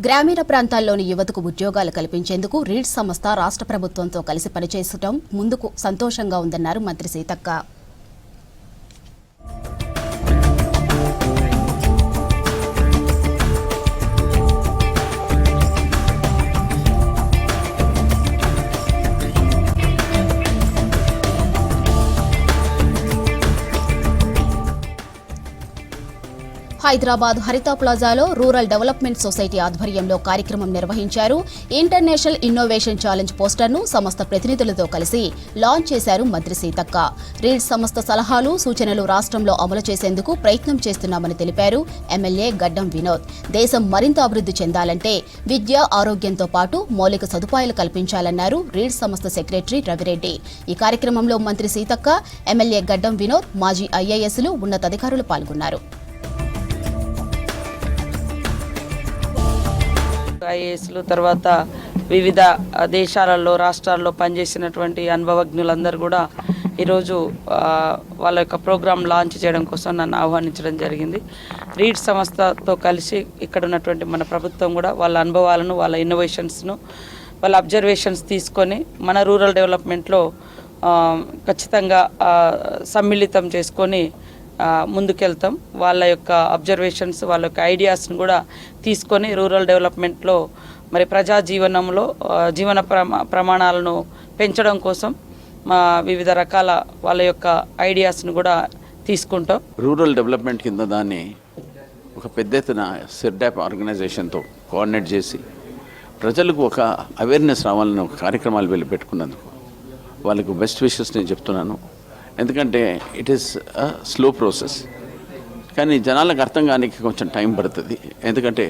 గ్రామీణ ప్రాంతాల్లోని యువతకు ఉద్యోగాలు కల్పించేందుకు రీడ్స్ సంస్థ రాష్ట్ర ప్రభుత్వంతో కలిసి పనిచేయడం ముందుకు సంతోషంగా ఉందన్నారు మంత్రి సీతక్క. హైదరాబాద్ హరిత ప్లాజాలో రూరల్ డెవలప్మెంట్ సొసైటీ ఆధ్వర్యంలో కార్యక్రమం నిర్వహించారు. ఇంటర్నేషనల్ ఇన్నోవేషన్ ఛాలెంజ్ పోస్టర్ను సంస్థ ప్రతినిధులతో కలిసి లాంచ్ చేశారు మంత్రి సీతక్క. రీడ్స్ సంస్థ సలహాలు సూచనలు రాష్ట్రంలో అమలు చేసేందుకు ప్రయత్నం చేస్తున్నామని తెలిపారు ఎమ్మెల్యే గడ్డం వినోద్. దేశం మరింత అభివృద్ధి చెందాలంటే విద్య, ఆరోగ్యంతో పాటు మౌలిక సదుపాయాలు కల్పించాలన్నారు రీడ్స్ సంస్థ సెక్రటరీ రవిరెడ్డి. ఈ కార్యక్రమంలో మంత్రి సీతక్క, ఎమ్మెల్యే గడ్డం వినోద్, మాజీ ఐఏఎస్లు, ఉన్నతాధికారులు పాల్గొన్నారు. ఐఏఎస్లు తర్వాత వివిధ దేశాలలో రాష్ట్రాల్లో పనిచేసినటువంటి అనుభవజ్ఞులందరూ కూడా ఈరోజు వాళ్ళ యొక్క ప్రోగ్రాం లాంచ్ చేయడం కోసం నన్ను ఆహ్వానించడం జరిగింది. రీడ్ సంస్థతో కలిసి ఇక్కడ ఉన్నటువంటి మన ప్రభుత్వం కూడా వాళ్ళ అనుభవాలను, వాళ్ళ ఇన్నోవేషన్స్ను, వాళ్ళ అబ్జర్వేషన్స్ తీసుకొని మన రూరల్ డెవలప్మెంట్లో ఖచ్చితంగా సమ్మిళితం చేసుకొని ముందుకెళ్తాం. వాళ్ళ యొక్క అబ్జర్వేషన్స్, వాళ్ళ యొక్క ఐడియాస్ను కూడా తీసుకొని రూరల్ డెవలప్మెంట్లో మరి ప్రజా జీవనంలో జీవన ప్రమాణాలను పెంచడం కోసం వివిధ రకాల వాళ్ళ యొక్క ఐడియాస్ను కూడా తీసుకుంటాం. రూరల్ డెవలప్మెంట్ కింద దాన్ని ఒక పెద్ద ఎత్తున సిర్డాప్ ఆర్గనైజేషన్తో కోఆర్డినేట్ చేసి ప్రజలకు ఒక అవేర్నెస్ రావాలని ఒక కార్యక్రమాలు వెళ్ళి పెట్టుకున్నందుకు వాళ్ళకు బెస్ట్ విషెస్ నేను చెప్తున్నాను. ఎందుకంటే it is a slow process, కానీ జనాలకు అర్థం కానికి కొంచెం టైం పడుతుంది. ఎందుకంటే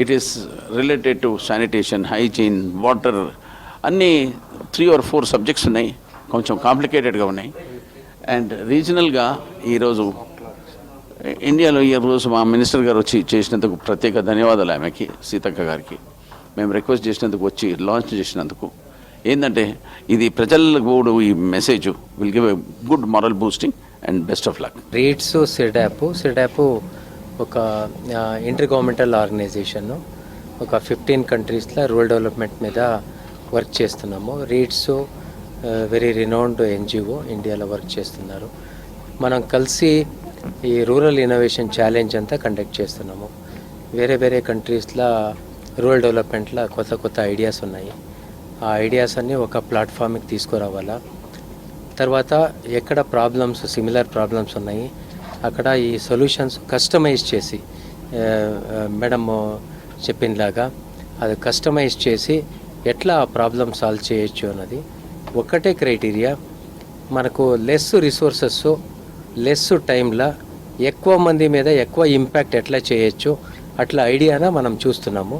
it is related to sanitation, hygiene, water, అన్నీ 3 or 4 సబ్జెక్ట్స్ ఉన్నాయి, కొంచెం కాంప్లికేటెడ్గా ఉన్నాయి. అండ్ రీజనల్గా ఈరోజు ఇండియాలో ఈరోజు మా మినిస్టర్ గారు వచ్చి చేసినందుకు ప్రత్యేక ధన్యవాదాలు ఆమెకి, సీతక్క గారికి. మేము రిక్వెస్ట్ చేసినందుకు వచ్చి లాంచ్ చేసినందుకు ఏంటంటే ఇది ప్రజలకు కూడా ఈ message will give a good moral boosting and best of luck. READS CIRDAP ఒక ఇంటర్ గవర్నమెంటల్ ఆర్గనైజేషన్, ఒక 15 కంట్రీస్లో రూరల్ డెవలప్మెంట్ మీద వర్క్ చేస్తున్నాము. రీడ్స్ వెరీ రినౌండ్ ఎన్జిఓ, ఇండియాలో వర్క్ చేస్తున్నారు. మనం కలిసి ఈ రూరల్ ఇన్నోవేషన్ ఛాలెంజ్ అంతా కండక్ట్ చేస్తున్నాము. వేరే కంట్రీస్లో రూరల్ డెవలప్మెంట్లో కొత్త ఐడియాస్ ఉన్నాయి. ఆ ఐడియాస్ అన్నీ ఒక ప్లాట్ఫామ్కి తీసుకురావాలా. తర్వాత ఎక్కడ సిమిలర్ ప్రాబ్లమ్స్ ఉన్నాయి అక్కడ ఈ సొల్యూషన్స్ కస్టమైజ్ చేసి, మేడం చెప్పినలాగా అది కస్టమైజ్ చేసి ఎట్లా ప్రాబ్లమ్ సాల్వ్ చేయొచ్చు అన్నది ఒకటే క్రైటీరియా. మనకు లెస్ రిసోర్సెస్, లెస్ టైంలో ఎక్కువ మంది మీద ఎక్కువ ఇంపాక్ట్ ఎట్లా చేయొచ్చు అట్లా ఐడియానా మనం చూస్తున్నాము.